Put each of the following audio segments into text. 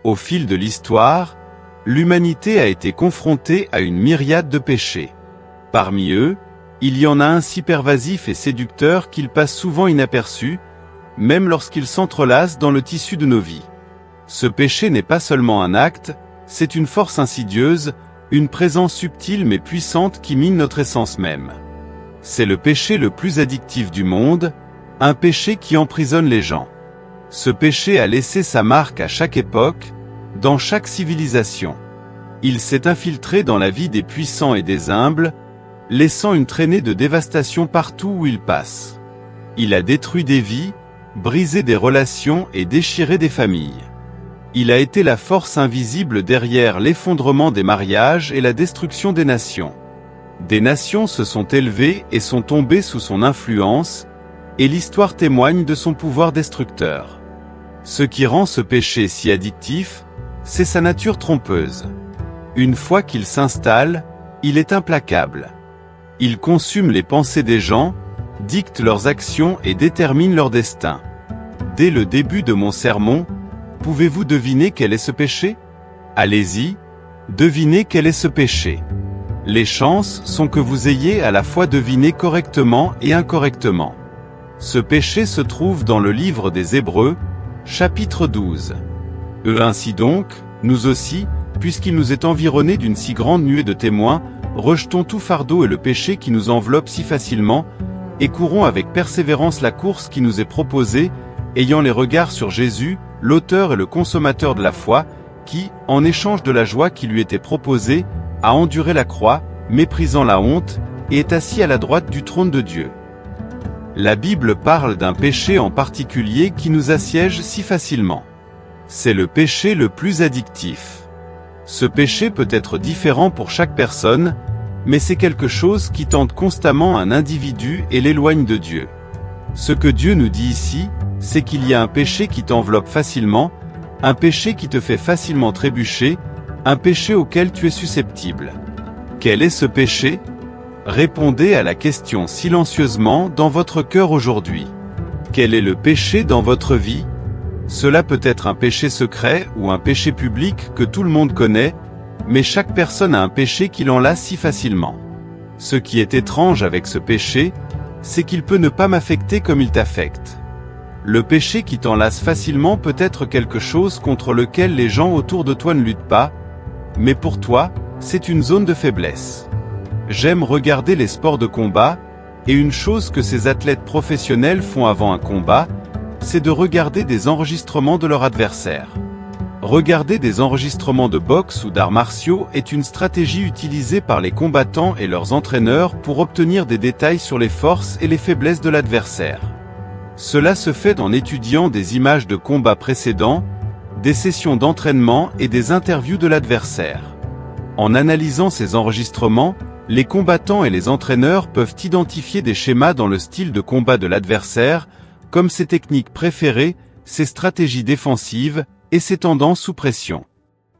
Au fil de l'histoire, l'humanité a été confrontée à une myriade de péchés. Parmi eux, il y en a un si pervasif et séducteur qu'il passe souvent inaperçu, même lorsqu'il s'entrelace dans le tissu de nos vies. Ce péché n'est pas seulement un acte, c'est une force insidieuse, une présence subtile mais puissante qui mine notre essence même. C'est le péché le plus addictif du monde, un péché qui emprisonne les gens. Ce péché a laissé sa marque à chaque époque, dans chaque civilisation. Il s'est infiltré dans la vie des puissants et des humbles, laissant une traînée de dévastation partout où il passe. Il a détruit des vies, brisé des relations et déchiré des familles. Il a été la force invisible derrière l'effondrement des mariages et la destruction des nations. Des nations se sont élevées et sont tombées sous son influence, et l'histoire témoigne de son pouvoir destructeur. Ce qui rend ce péché si addictif, c'est sa nature trompeuse. Une fois qu'il s'installe, il est implacable. Il consume les pensées des gens, dicte leurs actions et détermine leur destin. Dès le début de mon sermon, pouvez-vous deviner quel est ce péché? Allez-y, devinez quel est ce péché. Les chances sont que vous ayez à la fois deviné correctement et incorrectement. Ce péché se trouve dans le livre des Hébreux, chapitre 12. Ainsi donc, nous aussi, puisqu'il nous est environné d'une si grande nuée de témoins, rejetons tout fardeau et le péché qui nous enveloppe si facilement, et courons avec persévérance la course qui nous est proposée, ayant les regards sur Jésus, l'auteur et le consommateur de la foi, qui, en échange de la joie qui lui était proposée, a enduré la croix, méprisant la honte, et est assis à la droite du trône de Dieu. La Bible parle d'un péché en particulier qui nous assiège si facilement. C'est le péché le plus addictif. Ce péché peut être différent pour chaque personne, mais c'est quelque chose qui tente constamment un individu et l'éloigne de Dieu. Ce que Dieu nous dit ici, c'est qu'il y a un péché qui t'enveloppe facilement, un péché qui te fait facilement trébucher, un péché auquel tu es susceptible. Quel est ce péché? Répondez à la question silencieusement dans votre cœur aujourd'hui. Quel est le péché dans votre vie? Cela peut être un péché secret ou un péché public que tout le monde connaît, mais chaque personne a un péché qui l'enlace si facilement. Ce qui est étrange avec ce péché, c'est qu'il peut ne pas m'affecter comme il t'affecte. Le péché qui t'enlace facilement peut être quelque chose contre lequel les gens autour de toi ne luttent pas, mais pour toi, c'est une zone de faiblesse. J'aime regarder les sports de combat, et une chose que ces athlètes professionnels font avant un combat, c'est de regarder des enregistrements de leur adversaire. Regarder des enregistrements de boxe ou d'arts martiaux est une stratégie utilisée par les combattants et leurs entraîneurs pour obtenir des détails sur les forces et les faiblesses de l'adversaire. Cela se fait en étudiant des images de combats précédents, des sessions d'entraînement et des interviews de l'adversaire. En analysant ces enregistrements, les combattants et les entraîneurs peuvent identifier des schémas dans le style de combat de l'adversaire, comme ses techniques préférées, ses stratégies défensives, et ses tendances sous pression.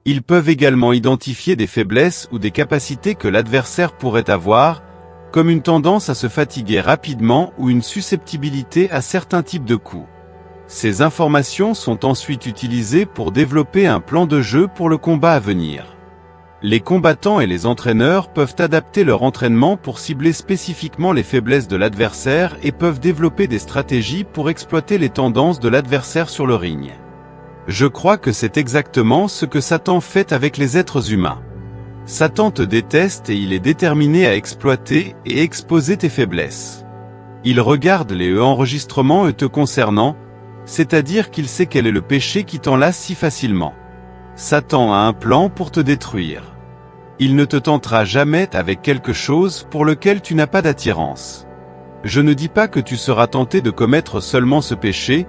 Ils peuvent également identifier des faiblesses ou des capacités que l'adversaire pourrait avoir, comme une tendance à se fatiguer rapidement ou une susceptibilité à certains types de coups. Ces informations sont ensuite utilisées pour développer un plan de jeu pour le combat à venir. Les combattants et les entraîneurs peuvent adapter leur entraînement pour cibler spécifiquement les faiblesses de l'adversaire et peuvent développer des stratégies pour exploiter les tendances de l'adversaire sur le ring. Je crois que c'est exactement ce que Satan fait avec les êtres humains. Satan te déteste et il est déterminé à exploiter et exposer tes faiblesses. Il regarde les enregistrements te concernant, c'est-à-dire qu'il sait quel est le péché qui t'enlace si facilement. Satan a un plan pour te détruire. Il ne te tentera jamais avec quelque chose pour lequel tu n'as pas d'attirance. Je ne dis pas que tu seras tenté de commettre seulement ce péché,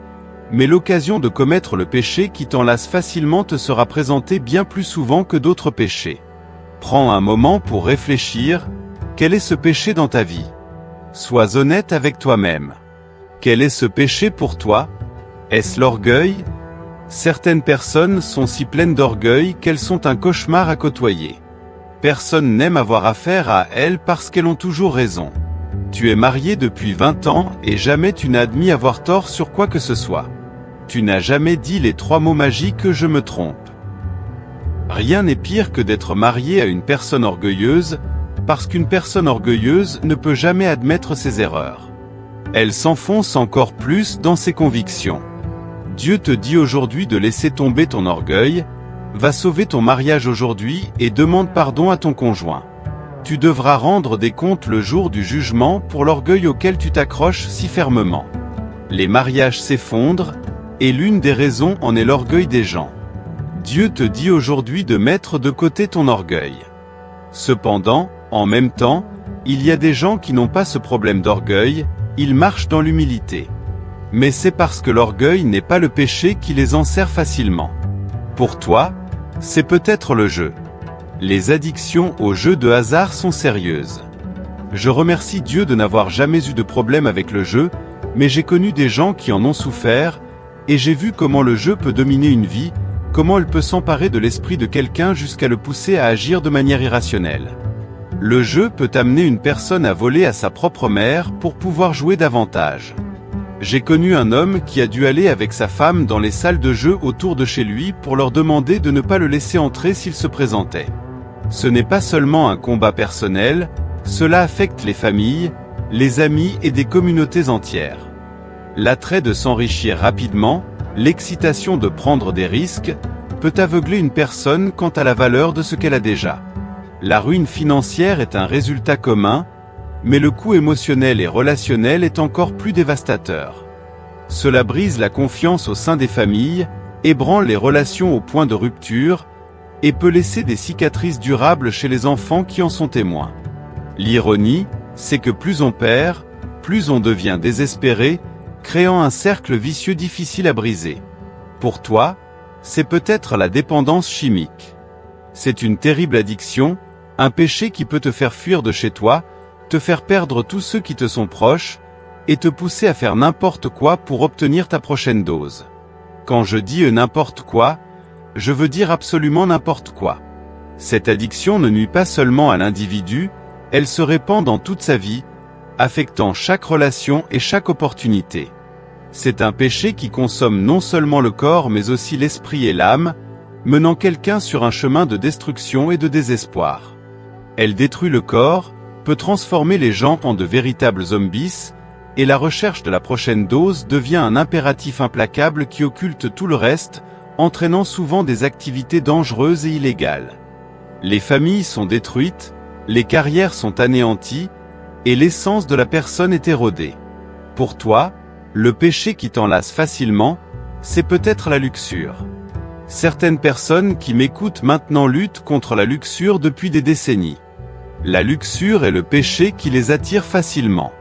mais l'occasion de commettre le péché qui t'enlace facilement te sera présentée bien plus souvent que d'autres péchés. Prends un moment pour réfléchir, quel est ce péché dans ta vie? Sois honnête avec toi-même. Quel est ce péché pour toi? Est-ce l'orgueil? Certaines personnes sont si pleines d'orgueil qu'elles sont un cauchemar à côtoyer. Personne n'aime avoir affaire à elles parce qu'elles ont toujours raison. Tu es marié depuis 20 ans et jamais tu n'as admis avoir tort sur quoi que ce soit. Tu n'as jamais dit les 3 mots magiques « je me trompe ». Rien n'est pire que d'être marié à une personne orgueilleuse, parce qu'une personne orgueilleuse ne peut jamais admettre ses erreurs. Elle s'enfonce encore plus dans ses convictions. Dieu te dit aujourd'hui de laisser tomber ton orgueil, va sauver ton mariage aujourd'hui et demande pardon à ton conjoint. Tu devras rendre des comptes le jour du jugement pour l'orgueil auquel tu t'accroches si fermement. Les mariages s'effondrent, et l'une des raisons en est l'orgueil des gens. Dieu te dit aujourd'hui de mettre de côté ton orgueil. Cependant, en même temps, il y a des gens qui n'ont pas ce problème d'orgueil, ils marchent dans l'humilité. Mais c'est parce que l'orgueil n'est pas le péché qui les enserre facilement. Pour toi, c'est peut-être le jeu. Les addictions aux jeux de hasard sont sérieuses. Je remercie Dieu de n'avoir jamais eu de problème avec le jeu, mais j'ai connu des gens qui en ont souffert, et j'ai vu comment le jeu peut dominer une vie, comment elle peut s'emparer de l'esprit de quelqu'un jusqu'à le pousser à agir de manière irrationnelle. Le jeu peut amener une personne à voler à sa propre mère pour pouvoir jouer davantage. J'ai connu un homme qui a dû aller avec sa femme dans les salles de jeu autour de chez lui pour leur demander de ne pas le laisser entrer s'il se présentait. Ce n'est pas seulement un combat personnel, cela affecte les familles, les amis et des communautés entières. L'attrait de s'enrichir rapidement, l'excitation de prendre des risques, peut aveugler une personne quant à la valeur de ce qu'elle a déjà. La ruine financière est un résultat commun, mais le coût émotionnel et relationnel est encore plus dévastateur. Cela brise la confiance au sein des familles, ébranle les relations au point de rupture, et peut laisser des cicatrices durables chez les enfants qui en sont témoins. L'ironie, c'est que plus on perd, plus on devient désespéré, créant un cercle vicieux difficile à briser. Pour toi, c'est peut-être la dépendance chimique. C'est une terrible addiction, un péché qui peut te faire fuir de chez toi, te faire perdre tous ceux qui te sont proches, et te pousser à faire n'importe quoi pour obtenir ta prochaine dose. Quand je dis n'importe quoi, je veux dire absolument n'importe quoi. Cette addiction ne nuit pas seulement à l'individu, elle se répand dans toute sa vie, affectant chaque relation et chaque opportunité. C'est un péché qui consomme non seulement le corps mais aussi l'esprit et l'âme, menant quelqu'un sur un chemin de destruction et de désespoir. Elle détruit le corps, peut transformer les gens en de véritables zombies, et la recherche de la prochaine dose devient un impératif implacable qui occulte tout le reste, entraînant souvent des activités dangereuses et illégales. Les familles sont détruites, les carrières sont anéanties, et l'essence de la personne est érodée. Pour toi, le péché qui t'enlace facilement, c'est peut-être la luxure. Certaines personnes qui m'écoutent maintenant luttent contre la luxure depuis des décennies. La luxure est le péché qui les attire facilement.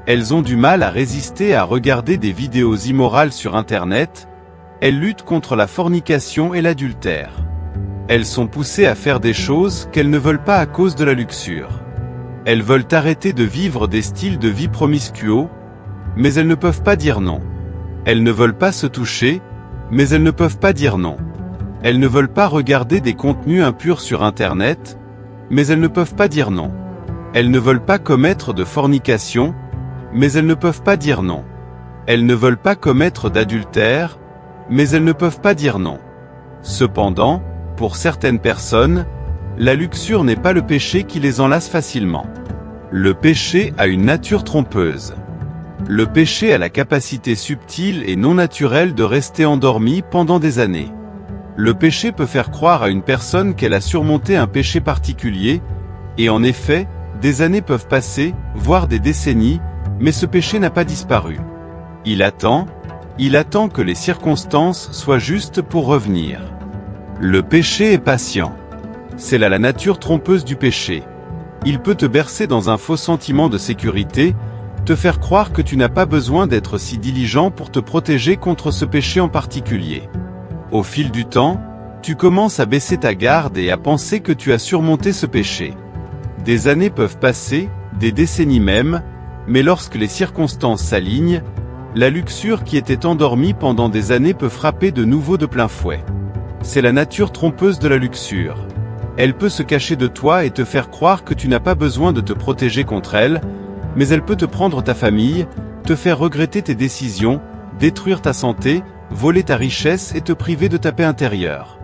Elles ont du mal à résister à regarder des vidéos immorales sur Internet, elles luttent contre la fornication et l'adultère. Elles sont poussées à faire des choses qu'elles ne veulent pas à cause de la luxure. Elles veulent arrêter de vivre des styles de vie promiscueux, mais elles ne peuvent pas dire non. Elles ne veulent pas se toucher, mais elles ne peuvent pas dire non. Elles ne veulent pas regarder des contenus impurs sur Internet, mais elles ne peuvent pas dire non. Elles ne veulent pas commettre de fornication, mais elles ne peuvent pas dire non. Elles ne veulent pas commettre d'adultère, mais elles ne peuvent pas dire non. Cependant, pour certaines personnes, la luxure n'est pas le péché qui les enlace facilement. Le péché a une nature trompeuse. Le péché a la capacité subtile et non naturelle de rester endormi pendant des années. Le péché peut faire croire à une personne qu'elle a surmonté un péché particulier, et en effet, des années peuvent passer, voire des décennies, mais ce péché n'a pas disparu. Il attend que les circonstances soient justes pour revenir. Le péché est patient. C'est là la nature trompeuse du péché. Il peut te bercer dans un faux sentiment de sécurité, te faire croire que tu n'as pas besoin d'être si diligent pour te protéger contre ce péché en particulier. Au fil du temps, tu commences à baisser ta garde et à penser que tu as surmonté ce péché. Des années peuvent passer, des décennies même, mais lorsque les circonstances s'alignent, la luxure qui était endormie pendant des années peut frapper de nouveau de plein fouet. C'est la nature trompeuse de la luxure. Elle peut se cacher de toi et te faire croire que tu n'as pas besoin de te protéger contre elle, mais elle peut te prendre ta famille, te faire regretter tes décisions, détruire ta santé, voler ta richesse et te priver de ta paix intérieure.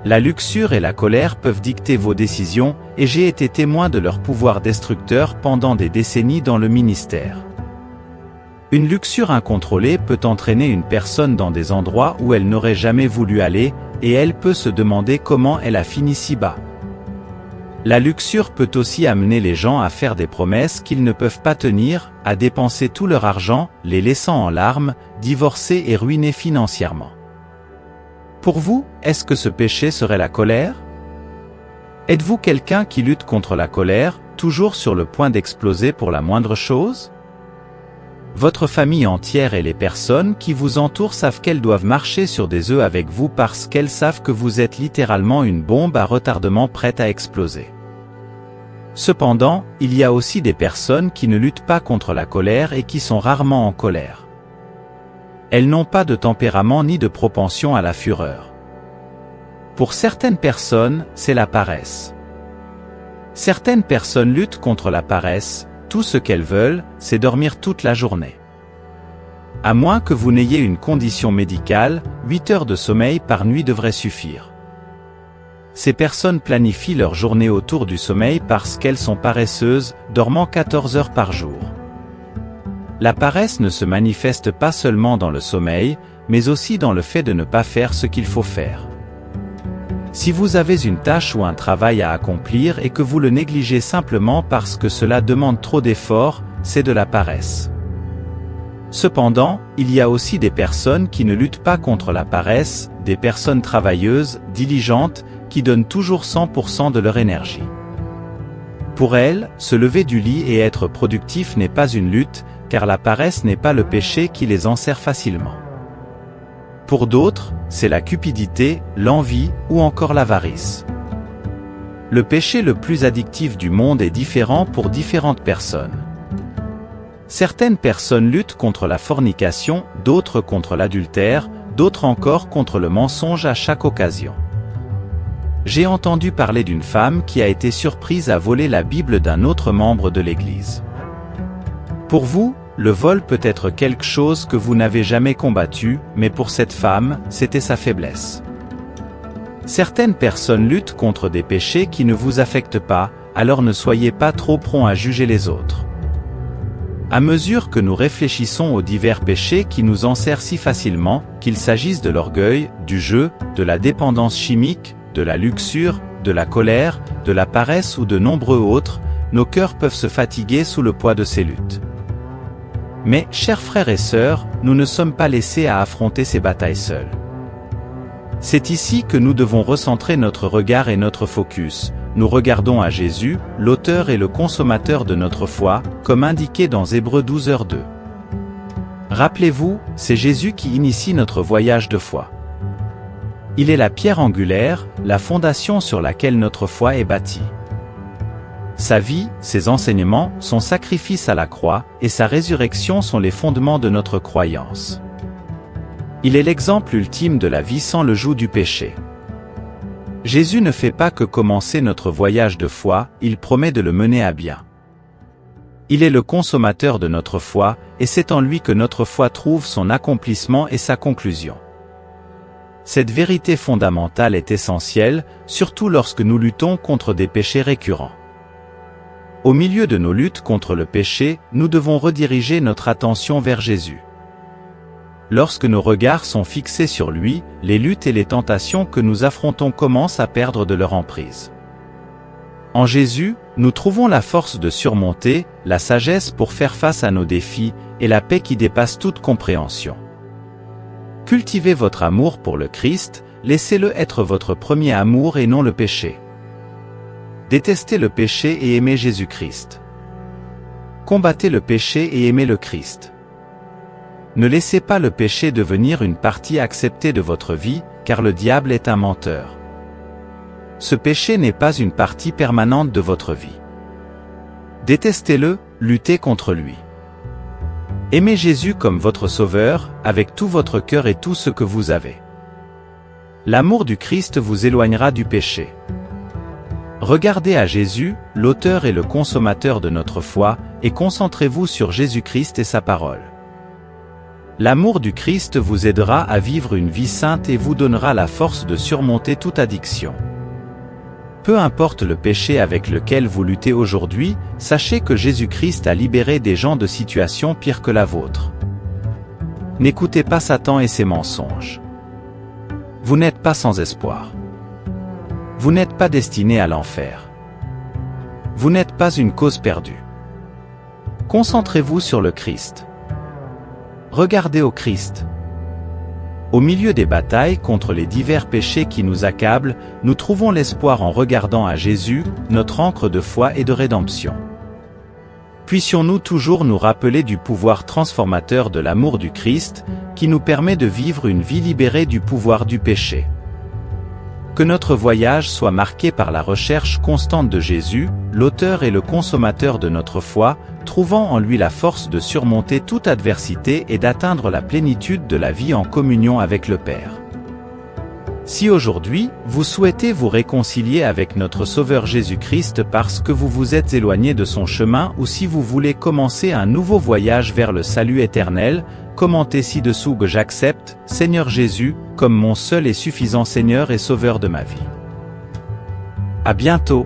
La luxure et la colère peuvent dicter vos décisions, et j'ai été témoin de leur pouvoir destructeur pendant des décennies dans le ministère. Une luxure incontrôlée peut entraîner une personne dans des endroits où elle n'aurait jamais voulu aller, et elle peut se demander comment elle a fini si bas. La luxure peut aussi amener les gens à faire des promesses qu'ils ne peuvent pas tenir, à dépenser tout leur argent, les laissant en larmes, divorcés et ruinés financièrement. Pour vous, est-ce que ce péché serait la colère? Êtes-vous quelqu'un qui lutte contre la colère, toujours sur le point d'exploser pour la moindre chose? Votre famille entière et les personnes qui vous entourent savent qu'elles doivent marcher sur des œufs avec vous parce qu'elles savent que vous êtes littéralement une bombe à retardement prête à exploser. Cependant, il y a aussi des personnes qui ne luttent pas contre la colère et qui sont rarement en colère. Elles n'ont pas de tempérament ni de propension à la fureur. Pour certaines personnes, c'est la paresse. Certaines personnes luttent contre la paresse, tout ce qu'elles veulent, c'est dormir toute la journée. À moins que vous n'ayez une condition médicale, 8 heures de sommeil par nuit devraient suffire. Ces personnes planifient leur journée autour du sommeil parce qu'elles sont paresseuses, dormant 14 heures par jour. La paresse ne se manifeste pas seulement dans le sommeil, mais aussi dans le fait de ne pas faire ce qu'il faut faire. Si vous avez une tâche ou un travail à accomplir et que vous le négligez simplement parce que cela demande trop d'efforts, c'est de la paresse. Cependant, il y a aussi des personnes qui ne luttent pas contre la paresse, des personnes travailleuses, diligentes, qui donnent toujours 100% de leur énergie. Pour elles, se lever du lit et être productif n'est pas une lutte, car la paresse n'est pas le péché qui les enserre facilement. Pour d'autres, c'est la cupidité, l'envie ou encore l'avarice. Le péché le plus addictif du monde est différent pour différentes personnes. Certaines personnes luttent contre la fornication, d'autres contre l'adultère, d'autres encore contre le mensonge à chaque occasion. J'ai entendu parler d'une femme qui a été surprise à voler la Bible d'un autre membre de l'Église. Pour vous, le vol peut être quelque chose que vous n'avez jamais combattu, mais pour cette femme, c'était sa faiblesse. Certaines personnes luttent contre des péchés qui ne vous affectent pas, alors ne soyez pas trop prompt à juger les autres. À mesure que nous réfléchissons aux divers péchés qui nous enserrent si facilement, qu'il s'agisse de l'orgueil, du jeu, de la dépendance chimique, de la luxure, de la colère, de la paresse ou de nombreux autres, nos cœurs peuvent se fatiguer sous le poids de ces luttes. Mais, chers frères et sœurs, nous ne sommes pas laissés à affronter ces batailles seuls. C'est ici que nous devons recentrer notre regard et notre focus. Nous regardons à Jésus, l'auteur et le consommateur de notre foi, comme indiqué dans Hébreux 12h2. Rappelez-vous, c'est Jésus qui initie notre voyage de foi. Il est la pierre angulaire, la fondation sur laquelle notre foi est bâtie. Sa vie, ses enseignements, son sacrifice à la croix, et sa résurrection sont les fondements de notre croyance. Il est l'exemple ultime de la vie sans le joug du péché. Jésus ne fait pas que commencer notre voyage de foi, il promet de le mener à bien. Il est le consommateur de notre foi, et c'est en lui que notre foi trouve son accomplissement et sa conclusion. Cette vérité fondamentale est essentielle, surtout lorsque nous luttons contre des péchés récurrents. Au milieu de nos luttes contre le péché, nous devons rediriger notre attention vers Jésus. Lorsque nos regards sont fixés sur lui, les luttes et les tentations que nous affrontons commencent à perdre de leur emprise. En Jésus, nous trouvons la force de surmonter, la sagesse pour faire face à nos défis, et la paix qui dépasse toute compréhension. Cultivez votre amour pour le Christ, laissez-le être votre premier amour et non le péché. Détestez le péché et aimez Jésus-Christ. Combattez le péché et aimez le Christ. Ne laissez pas le péché devenir une partie acceptée de votre vie, car le diable est un menteur. Ce péché n'est pas une partie permanente de votre vie. Détestez-le, luttez contre lui. Aimez Jésus comme votre Sauveur, avec tout votre cœur et tout ce que vous avez. L'amour du Christ vous éloignera du péché. Regardez à Jésus, l'auteur et le consommateur de notre foi, et concentrez-vous sur Jésus-Christ et sa parole. L'amour du Christ vous aidera à vivre une vie sainte et vous donnera la force de surmonter toute addiction. Peu importe le péché avec lequel vous luttez aujourd'hui, sachez que Jésus-Christ a libéré des gens de situations pires que la vôtre. N'écoutez pas Satan et ses mensonges. Vous n'êtes pas sans espoir. Vous n'êtes pas destiné à l'enfer. Vous n'êtes pas une cause perdue. Concentrez-vous sur le Christ. Regardez au Christ. Au milieu des batailles contre les divers péchés qui nous accablent, nous trouvons l'espoir en regardant à Jésus, notre ancre de foi et de rédemption. Puissions-nous toujours nous rappeler du pouvoir transformateur de l'amour du Christ, qui nous permet de vivre une vie libérée du pouvoir du péché. Que notre voyage soit marqué par la recherche constante de Jésus, l'auteur et le consommateur de notre foi, trouvant en lui la force de surmonter toute adversité et d'atteindre la plénitude de la vie en communion avec le Père. Si aujourd'hui, vous souhaitez vous réconcilier avec notre Sauveur Jésus-Christ parce que vous vous êtes éloigné de son chemin ou si vous voulez commencer un nouveau voyage vers le salut éternel, commentez ci-dessous que j'accepte, Seigneur Jésus, comme mon seul et suffisant Seigneur et Sauveur de ma vie. À bientôt.